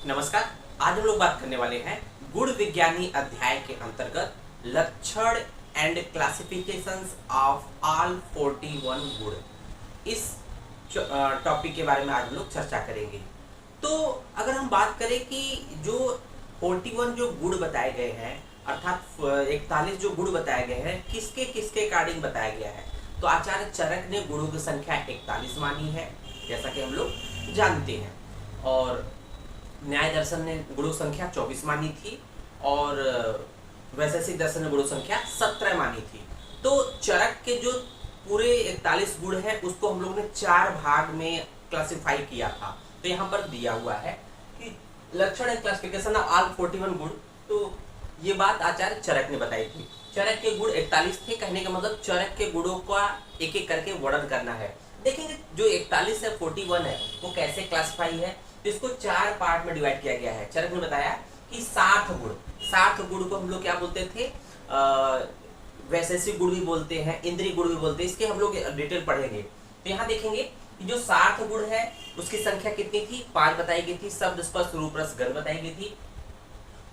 नमस्कार। आज हम लोग बात करने वाले हैं गुण विज्ञानी अध्याय के अंतर्गत लक्षण एंड क्लासिफिकेशंस ऑफ ऑल 41 गुण। इस टॉपिक के बारे में आज हम लोग चर्चा करेंगे। तो अगर हम बात करें कि जो 41 जो गुण बताए गए हैं अर्थात 41 जो गुण बताए गए हैं किसके किसके अकॉर्डिंग बताया गया है, तो आचार्य चरक ने गुणों की संख्या 41 मानी है, जैसा कि हम लोग जानते हैं। और न्याय दर्शन ने गुणों संख्या 24 मानी थी और वैशेषिक दर्शन ने गुणों संख्या 17 मानी थी। तो चरक के जो पूरे 41 गुण हैं उसको हम लोग ने 4 भाग में क्लासिफाई किया था। तो यहाँ पर दिया हुआ है कि लक्षण एंड क्लासिफिकेशन ऑफ ऑल 41 गुण। तो ये बात आचार्य चरक ने बताई थी। चरक के गुण 41 थे, कहने का मतलब चरक के गुणों का एक एक करके वर्णन करना है। देखेंगे जो 41 है 41 है वो कैसे क्लासिफाई है, तो इसको 4 पार्ट में डिवाइड किया गया है। चरक ने बताया कि 60 गुण को हम लोग क्या बोलते थे, वैशेषिक गुण भी बोलते हैं, इंद्रिय गुण भी बोलते हैं। इसके हम लोग डिटेल पढ़ेंगे। तो यहाँ देखेंगे कि जो 60 गुण है उसकी संख्या कितनी थी, 5 बताई गई थी। शब्द स्पर्श रूप रस गंध बताई गई थी।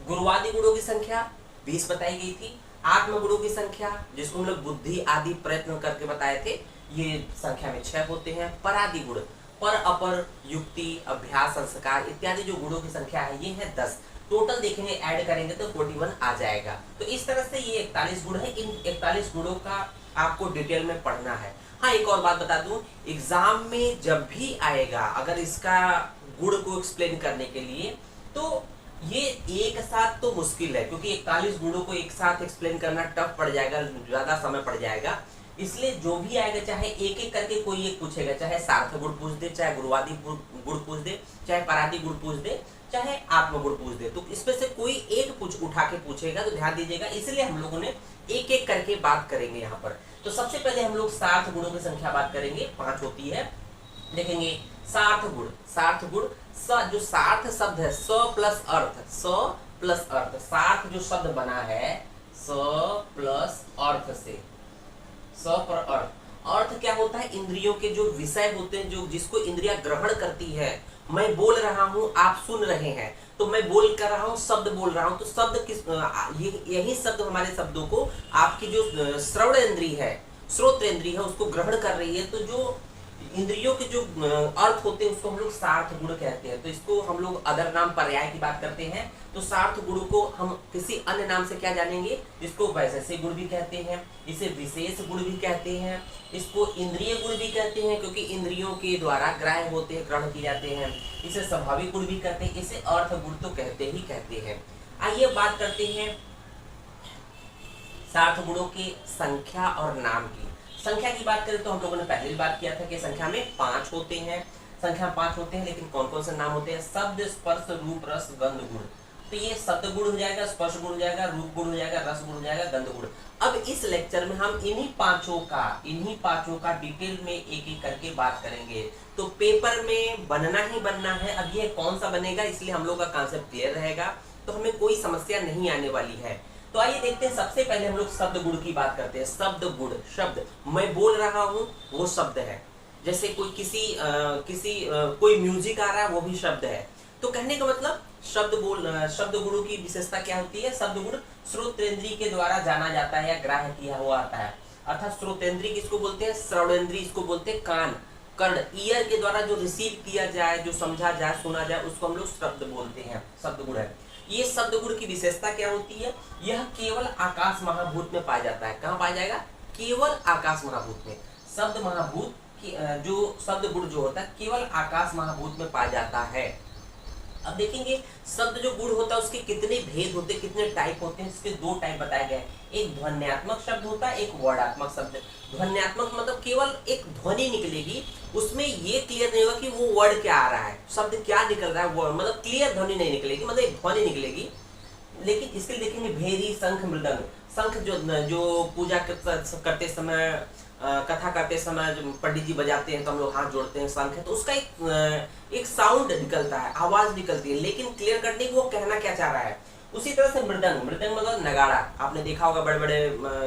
गुणवादी गुणों की संख्या 20 बताई गई थी। आत्म गुणों की संख्या जिसको हम लोग बुद्धि आदि प्रयत्न करके बताए थे, ये संख्या में 6 होते हैं। परादि गुण पर अपर युक्ति अभ्यास संस्कार इत्यादि जो गुणों की संख्या है ये है 10। टोटल देखेंगे ऐड करेंगे तो 41 आ जाएगा। तो इस तरह से ये 41 गुण है। इन 41 गुणों का आपको डिटेल में पढ़ना है। हाँ, एक और बात बता दूं, एग्जाम में जब भी आएगा अगर इसका गुण को एक्सप्लेन करने के लिए, तो ये एक साथ तो मुश्किल है क्योंकि 41 गुणों को एक साथ एक्सप्लेन करना टफ पड़ जाएगा, ज्यादा समय पड़ जाएगा। इसलिए जो भी आएगा चाहे एक एक करके कोई एक पूछेगा, चाहे सार्थ गुण पूछ दे, चाहे गुणवादी गुण पूछ दे, चाहे परादी गुण पूछ दे, चाहे आत्म गुण पूछ दे, तो इसमें से कोई एक उठा के पूछेगा। तो ध्यान दीजिएगा, इसलिए हम लोगों ने एक एक करके बात करेंगे यहाँ पर। तो सबसे पहले हम लोग सार्थ गुणों की संख्या बात करेंगे, 5 होती है। देखेंगे सार्थ गुण जो सार्थ शब्द है स प्लस अर्थ, सार्थ जो शब्द बना है स प्लस अर्थ से, स पर अर्थ क्या होता है, इंद्रियों के जो विषय होते हैं, जो जिसको इंद्रिया ग्रहण करती है। मैं बोल रहा हूँ, आप सुन रहे हैं, तो मैं बोल कर रहा हूँ, शब्द बोल रहा हूँ, तो शब्द किस यही शब्द हमारे शब्दों को आपकी जो श्रवण इंद्री है, श्रोत्र इंद्री है, उसको ग्रहण कर रही है। तो जो इंद्रियों के जो अर्थ होते हैं उसको हम लोग सार्थ गुण कहते हैं। तो इसको हम लोग अदर नाम पर्याय की बात करते हैं। तो सार्थ गुण को हम किसी अन्य नाम से क्या जानेंगे, इसको वैशेषिक गुण भी कहते हैं, इसे विशेष गुण भी कहते हैं, इसको इंद्रिय गुण भी कहते हैं क्योंकि इंद्रियों के द्वारा ग्राह्य होते हैं, ग्रहण किए जाते हैं। इसे स्वाभाविक गुण भी कहते हैं, इसे अर्थ गुण तो कहते ही कहते हैं। आइए बात करते हैं सार्थ गुणों की संख्या और नाम की। संख्या की बात करें तो हम लोगों ने पहले भी बात किया था कि संख्या में 5 होते हैं, लेकिन कौन कौन से नाम होते हैं, शब्द स्पर्श रूप रस गंध गुण। तो ये शब्द गुण हो जाएगा, स्पर्श गुण हो जाएगा, रूप गुण हो जाएगा, रस गुण हो जाएगा, गंध गुण। अब इस लेक्चर में हम इन्हीं पांचों का डिटेल में एक एक करके बात करेंगे। तो पेपर में बनना ही बनना है। अब ये कौन सा बनेगा, इसलिए हम लोग का कॉन्सेप्ट क्लियर रहेगा, तो हमें कोई समस्या नहीं आने वाली है। तो आइए देखते हैं, सबसे पहले हम लोग शब्द गुण की बात करते हैं। शब्द गुण, शब्द मैं बोल रहा हूँ वो शब्द है। जैसे कोई कोई म्यूजिक आ रहा है वो भी शब्द है। तो कहने का मतलब शब्द गुणों की विशेषता क्या होती है, शब्द गुण श्रोतेंद्रिय के द्वारा जाना जाता है या ग्राह्य किया हुआ आता है। अर्थात श्रोतेंद्रिय किसको बोलते हैं, श्रवणेंद्रिय इसको बोलते हैं, कान कर्ण ईयर के द्वारा जो रिसीव किया जाए, जो समझा जाए, सुना जाए, उसको हम लोग शब्द बोलते हैं, शब्द गुण है। ये शब्द गुण की विशेषता क्या होती है, यह केवल आकाश महाभूत में पाया जाता है। कहाँ पाया जाएगा, केवल आकाश महाभूत में। शब्द महाभूत की जो शब्द गुण जो होता है केवल आकाश महाभूत में पाया जाता है। अब देखेंगे शब्द जो गुण होता है उसके कितने भेद होते हैं, कितने टाइप होते हैं। इसके 2 टाइप बताए गए हैं। एक ध्वन्यात्मक शब्द होता है, एक वर्णात्मक शब्द। ध्वन्यात्मक मतलब केवल एक ध्वनि निकलेगी, उसमें ये क्लियर नहीं होगा कि वो वर्ड क्या आ रहा है, शब्द क्या निकल रहा है, वर्ड मतलब क्लियर ध्वनि नहीं निकलेगी, मतलब एक ध्वनि निकलेगी। लेकिन इसके लिए देखेंगे भेरी, शंख, मृदंग। शंख जो पूजा करते समय, कथा करते समय जो पंडित जी बजाते हैं तो हम लोग हाथ जोड़ते हैं, शंख है, तो उसका एक साउंड निकलता है, आवाज निकलती है, लेकिन क्लियर करने की वो कहना क्या चाह रहा है। उसी तरह से मृदंग मतलब नगाड़ा। आपने देखा होगा बड़े बड़े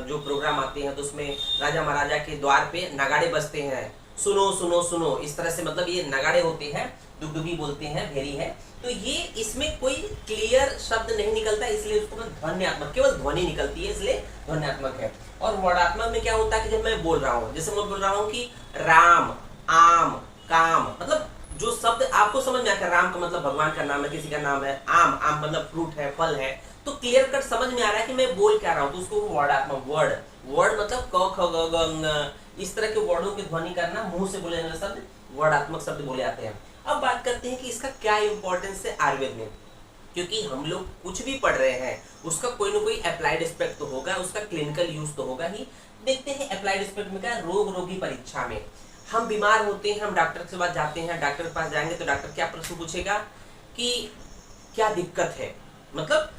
जो प्रोग्राम आते हैं तो उसमें राजा महाराजा के द्वार पे नगाड़े बजते हैं, सुनो सुनो सुनो, इस तरह से मतलब ये नगाड़े होते हैं, दुगदुगी बोलते हैं, भेरी है। तो ये इसमें कोई क्लियर शब्द नहीं निकलता, इसलिए उसको ध्वन्यात्मक, केवल ध्वनि निकलती है, इसलिए ध्वन्यात्मक है। और वर्णात्मक में क्या होता है कि जब मैं बोल रहा हूँ, जैसे मैं बोल रहा हूँ कि राम, आम, काम, मतलब जो शब्द आपको समझ में आता है, राम का मतलब भगवान का नाम है, किसी का नाम है, आम, आम मतलब फ्रूट है, फल है, तो क्लियर कट समझ में आ रहा है कि मैं बोल क्या रहा हूँ, तो उसको वर्णात्मक, वर्ड, वर्ड मतलब क ख ग ग इस तरह के वर्डों की ध्वनि करना, मुंह से बोले जाने शब्द वर्णात्मक शब्द बोले जाते हैं। अब बात करते हैं कि इसका क्या इंपॉर्टेंस है आयुर्वेद में, क्योंकि हम लोग कुछ भी पढ़ रहे हैं उसका कोई ना कोई अप्लाइड एस्पेक्ट तो होगा, उसका क्लिनिकल यूज तो होगा ही। देखते हैं अप्लाइड एस्पेक्ट में क्या, रोग रोगी परीक्षा में हम बीमार होते हैं, हम डॉक्टर के पास जाते हैं, डॉक्टर के पास जाएंगे तो डॉक्टर क्या प्रश्न पूछेगा कि क्या दिक्कत है, मतलब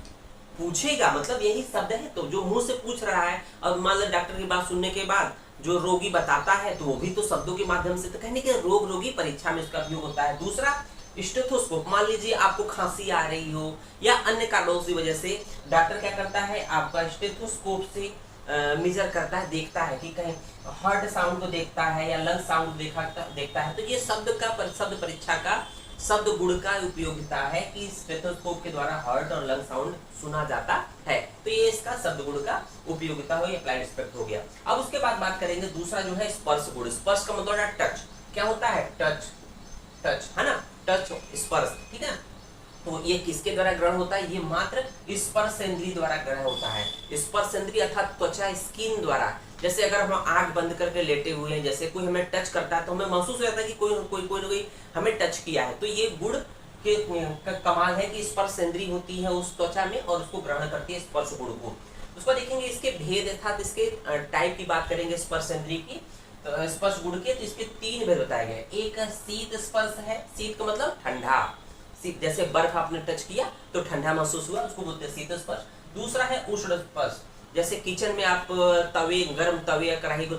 पूछेगा, मतलब यही शब्द है, तो जो मुंह से पूछ रहा है। और मान लो डॉक्टर की बात सुनने के बाद जो रोगी बताता है तो वो भी तो शब्दों के माध्यम से, तो कहने के रोग रोगी परीक्षा में इसका उपयोग होता है। दूसरा स्टेथोस्कोप, मान लीजिए आपको खांसी आ रही हो या अन्य कारणों की वजह से, डॉक्टर क्या करता है, आपका स्टेथोस्कोप से मेजर करता है, देखता है कि कहीं हार्ट साउंड को देखता है या लंग साउंड देखता है। तो ये शब्द परीक्षा का, शब्द गुण का उपयोगिता है कि स्टेथोस्कोप के द्वारा हार्ट और लंग साउंड सुना जाता है। तो ये इसका शब्द गुण का उपयोगिता हो, अप्लाइड एस्पेक्ट हो गया। अब उसके बाद बात करेंगे दूसरा जो है स्पर्श गुण। स्पर्श का मतलब है टच, क्या होता है, टच, टच है ना, टच, स्पर्श, ठीक है। तो ये किसके द्वारा ग्रहण होता है, ये मात्र स्पर्शेंद्रिय द्वारा ग्रहण होता है। स्पर्शेंद्रिय अर्थात त्वचा, स्किन द्वारा। जैसे अगर हम आंख बंद करके लेटे हुए हैं, जैसे कोई हमें टच करता है तो हमें महसूस हो जाता है कि कोई हमें टच किया है। तो ये गुण के कमाल है कि स्पर्शेंद्रिय होती है उस त्वचा में और उसको ग्रहण करती है स्पर्श गुण को। उसको देखेंगे इसके भेद अर्थात इसके टाइप की बात करेंगे स्पर्शेंद्रिय की, तो स्पर्श गुण के, तो इसके 3 भेद बताए गए। एक शीत स्पर्श है, शीत का मतलब ठंडा, जैसे बर्फ आपने टच किया तो ठंडा महसूस हुआ, उसको बोलते हैं शीत स्पर्श। दूसरा है उष्ण स्पर्श, जैसे किचन में आप गर्म तवे या कढ़ाई को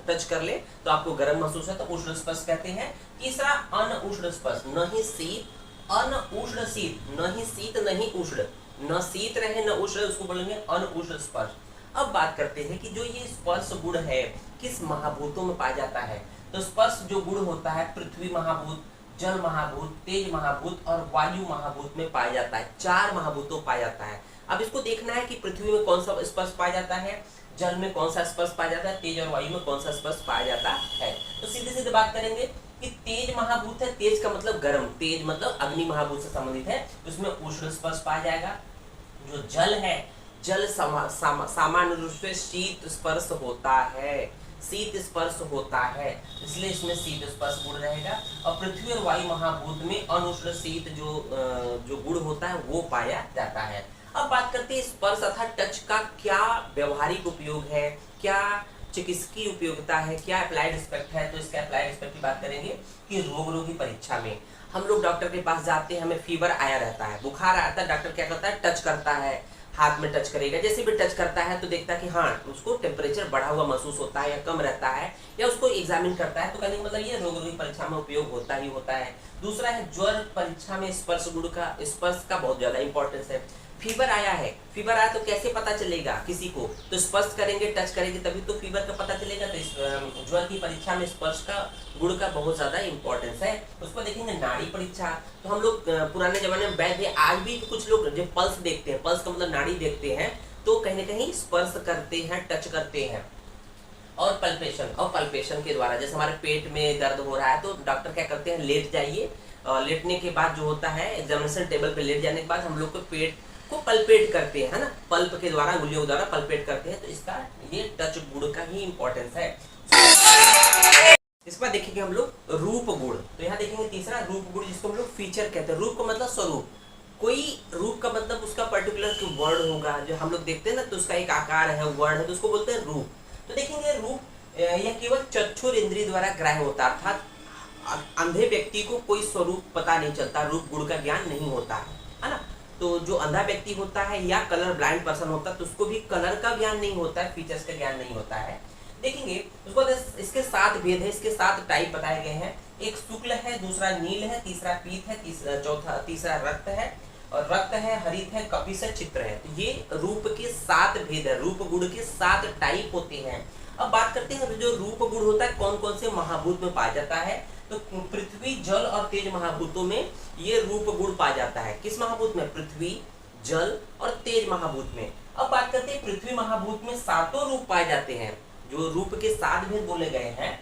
टच कर ले तो आपको गर्म महसूस है, तो उष्ण स्पर्श कहते हैं। तीसरा अनउष्ण स्पर्श, न ही शीत, अनउष्ण शीत, न ही शीत न ही उष्ण, न शीत रहे न उष्ण, उसको बोलेंगे अनउष्ण स्पर्श। अब बात करते हैं कि जो ये स्पर्श गुण है किस महाभूतों में पाया जाता है। तो स्पर्श जो गुण होता है पृथ्वी महाभूत, जल महाभूत, तेज महाभूत और वायु महाभूत में पाया जाता है। 4 महाभूतों पाया जाता है। अब इसको देखना है कि पृथ्वी में कौन सा स्पर्श पाया जाता है, जल में कौन सा स्पर्श पाया जाता है, तेज और वायु में कौन सा स्पर्श पाया जाता है। तो सीधे सीधे बात करेंगे कि तेज महाभूत है, तेज का मतलब गर्म, तेज मतलब अग्नि महाभूत से संबंधित है, उसमें उष्ण स्पर्श पाया जाएगा। जो जल है, जल सामान्य रूप से शीत स्पर्श होता है, शीत स्पर्श होता है, इसलिए इसमें शीत स्पर्श गुण रहेगा। और पृथ्वी और वायु महाभूत में अनुष्ण शीत जो गुण होता है वो पाया जाता है। अब बात करते हैं स्पर्श अर्थात टच का क्या व्यवहारिक उपयोग है, क्या चिकित्सकीय उपयोगिता है, क्या अप्लाइड एस्पेक्ट है। तो इसका अप्लाइड एस्पेक्ट की बात करेंगे कि रोग रोगी परीक्षा में हम लोग डॉक्टर के पास जाते हैं, हमें फीवर आया रहता है, बुखार आता है, डॉक्टर क्या करता है, टच करता है, हाथ में टच करेगा, जैसे भी टच करता है तो देखता है कि हाँ उसको टेम्परेचर बढ़ा हुआ महसूस होता है या कम रहता है, या उसको एग्जामिन करता है, तो कहने का मतलब ये रोग रोगी परीक्षा में उपयोग होता ही होता है। दूसरा है ज्वर परीक्षा में स्पर्श गुण का, स्पर्श का बहुत ज्यादा इंपॉर्टेंस है। फीवर आया है, फीवर आया तो कैसे पता चलेगा किसी को, तो स्पर्श करेंगे, टच करेंगे तभी तो फीवर का पता चलेगा। तो ज्वर की परीक्षा में स्पर्श का गुण का बहुत ज्यादा इंपॉर्टेंस है। उसको देखेंगे नाड़ी परीक्षा, तो हम लोग पुराने जमाने में वैद्य, आज भी कुछ लोग जो पल्स देखते हैं, पल्स का मतलब नाड़ी देखते हैं, तो कहीं ना कहीं स्पर्श करते हैं, टच करते हैं। और पल्पेशन, और पल्पेशन के द्वारा, जैसे हमारे पेट में दर्द हो रहा है तो डॉक्टर क्या करते हैं, लेट जाइए, लेटने के बाद जो होता है एग्जामिनेशन टेबल पे लेट जाने के बाद हम लोग को पेट को पल्पेट करते हैं, है ना, पल्प के द्वारा, उंगलियों द्वारा पल्पेट करते हैं, तो इसका ये टच गुण का ही इंपॉर्टेंस है। इसके बाद देखेंगे हम लोग रूप गुण, तो यहाँ देखेंगे तीसरा रूप गुण, जिसको हम लोग फीचर कहते हैं। रूप का मतलब स्वरूप, कोई रूप का मतलब उसका पर्टिकुलर वर्ड होगा, जो हम लोग देखते हैं ना, तो उसका एक आकार है, वर्ड है, तो उसको बोलते हैं रूप। तो देखेंगे रूप यह केवल चक्षुर इंद्रिय द्वारा ग्राह्य होता है, अर्थात अंधे व्यक्ति को कोई स्वरूप पता नहीं चलता, रूप गुण का ज्ञान नहीं होता है ना। तो जो अंधा व्यक्ति होता है या कलर ब्लाइंड पर्सन होता है तो उसको भी कलर का ज्ञान नहीं होता है, फीचर्स का ज्ञान नहीं होता है। देखेंगे उसको, इसके 7 भेद है, इसके 7 टाइप बताए गए हैं। एक शुक्ल है, दूसरा नील है, तीसरा पीत है, तीसरा रक्त है, और रक्त है, हरित है, कपिस है, चित्र है। तो ये रूप के 7 भेद है, रूप गुण के 7 टाइप होते हैं। अब बात करते हैं जो रूप गुण होता है कौन कौन से महाभूत में पाया जाता है। तो पृथ्वी, जल और तेज महाभूतों में ये रूप गुण पाया जाता है। किस महाभूत में? पृथ्वी, जल और तेज महाभूत में। अब बात करते हैं पृथ्वी महाभूत में सातों रूप पाए जाते हैं। जो रूप के 7 भेद बोले गए हैं,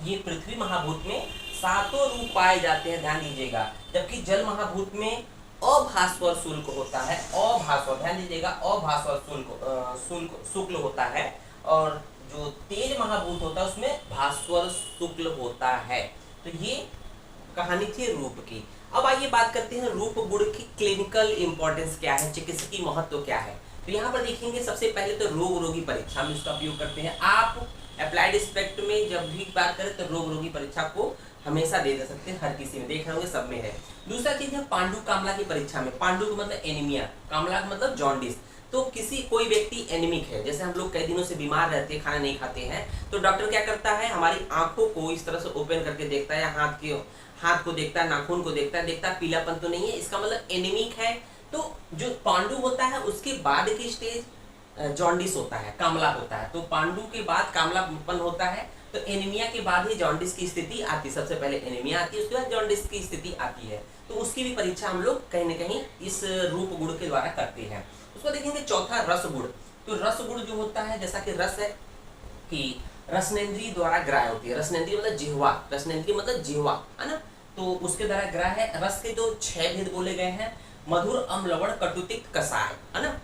ये पृथ्वी महाभूत में सातों रूप पाए जाते हैं, ध्यान दीजिएगा। जबकि जल महाभूत में अभास्वर शुल्क होता है, अभास्वर, ध्यान दीजिएगा, अभास्वर शुक्ल होता है। और जो तेज महाभूत होता है उसमें भास्वर शुक्ल होता है। तो ये कहानी थी रूप की। अब आइए बात करते हैं रूप गुण की क्लिनिकल इंपॉर्टेंस क्या है, चिकित्सकीय महत्व क्या है। तो यहाँ पर देखेंगे सबसे पहले तो रोग रोगी परीक्षा में इसका उपयोग करते हैं। आप अप्लाइड एस्पेक्ट में जब भी बात करें तो रोग रोगी परीक्षा को हमेशा दे सकते हैं, हर किसी में देख रहे होंगे, सब में है। दूसरा चीज है पांडु कामला की परीक्षा में। पांडु का मतलब एनीमिया, कामला का मतलब जॉन्डिस। तो कोई व्यक्ति एनीमिक है, जैसे हम लोग कई दिनों से बीमार रहते हैं, खाना नहीं खाते हैं, तो डॉक्टर क्या करता है, हमारी आंखों को इस तरह से ओपन करके देखता है, या हाथ को देखता है, नाखून को देखता है पीलापन तो नहीं है, इसका मतलब एनीमिक है। तो जो पांडु होता है उसके बाद की स्टेज जॉन्डिस होता है, कामला होता है। तो पांडु के बाद कामला उत्पन्न होता है, तो एनीमिया के बाद ही जॉन्डिस की स्थिति आती है। सबसे पहले एनीमिया आती है, उसके बाद जॉन्डिस की स्थिति आती है। तो उसकी भी परीक्षा हम लोग कहीं न कहीं इस रूप गुण के द्वारा करते हैं। उसको देखेंगे चौथा रस गुण। तो रस गुण जो होता है, जैसा कि रस है कि रसनेंद्रिय द्वारा ग्राह्य होती है। रसनेंद्रिय मतलब जिह्वा, रसनेंद्रिय मतलब जिह्वा, है ना। तो उसके द्वारा ग्राह्य है। रस के जो 6 भेद बोले गए हैं, मधुर, अम्ल, लवण, कटु, तिक्त, कषाय, है ना।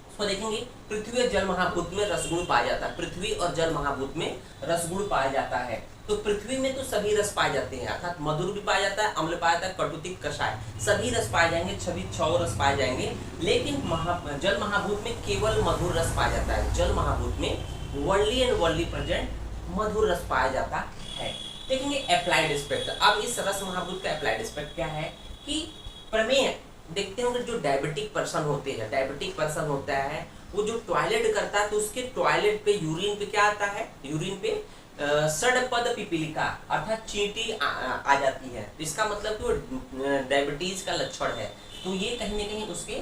उसको देखेंगे पृथ्वी और जल महाभूत में रसगुण पाया जाता है। पृथ्वी और जल महाभूत में रसगुण पाया जाता है। तो पृथ्वी में तो सभी रस पाए जाते हैं, अर्थात मधुर भी पाया जाता है, अम्ल पाया जाता है, कटु, तिक्त, कषाय, सभी रस पाए जाएंगे, सभी 6 रस पाए जाएंगे। लेकिन जल महाभूत में केवल मधुर रस पाया जाता है। जल महाभूत में वर्ली एंड वर्ली प्रेजेंट मधुर रस पाया जाता है। देखेंगे अप्लाइड एस्पेक्ट। अब इस रस महाभूत का अप्लाइड एस्पेक्ट क्या है कि प्रमेय देखते होंगे, जो डायबिटिक पर्सन होते हैं, डायबिटिक पर्सन होता है, वो जो टॉयलेट करता है तो उसके टॉयलेट पे यूरिन पे क्या आता है, यूरिन पे षडपद पिपीलिका अर्थात चींटी आ जाती है। इसका मतलब कि वो डायबिटीज का लक्षण है। तो ये कहीं न कहीं उसके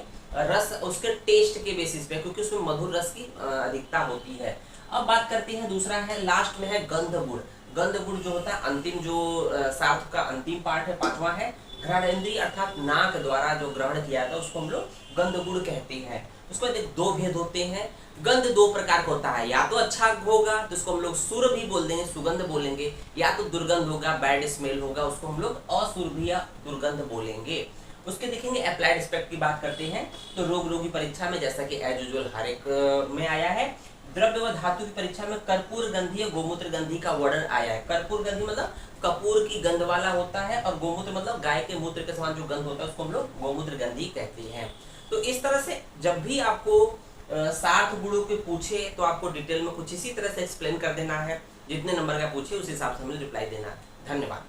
रस, उसके टेस्ट के बेसिस पे, क्योंकि उसमें मधुर रस की अधिकता होती है। अब बात करते हैं, दूसरा है, लास्ट में है गंध गुण। गंध गुण जो होता है अंतिम, जो साउथ का अंतिम पार्ट है, 5वां है, घ्राणेंद्रिय अर्थात नाक द्वारा जो ग्रहण किया था उसको हम लोग गंध गुण कहते हैं। उसको 2 भेद होते हैं। गंध 2 प्रकार का होता है, या तो अच्छा होगा तो उसको हम लोग सुर भी बोल देंगे, सुगंध बोलेंगे, या तो दुर्गंध होगा, बैड स्मेल होगा, उसको हम लोग असुरभि या दुर्गंध बोलेंगे। उसके देखेंगे अप्लाइड एस्पेक्ट की बात करते हैं तो रोग रोगी परीक्षा में, जैसा कि एज यूजुअल हर एक में आया है, द्रव्य व धातु की परीक्षा में कर्पूर गंधी गोमूत्र गंधी का वर्णन आया है। कर्पूर गंधी मतलब कपूर की गंध वाला होता है, और गोमूत्र मतलब गाय के मूत्र के समान जो गंध होता है उसको हम लोग गोमूत्र गंधी कहते हैं। तो इस तरह से जब भी आपको 7 गुणों के पूछे तो आपको डिटेल में कुछ इसी तरह से एक्सप्लेन कर देना है। जितने नंबर का पूछे उस हिसाब से हमें रिप्लाई देना है। धन्यवाद।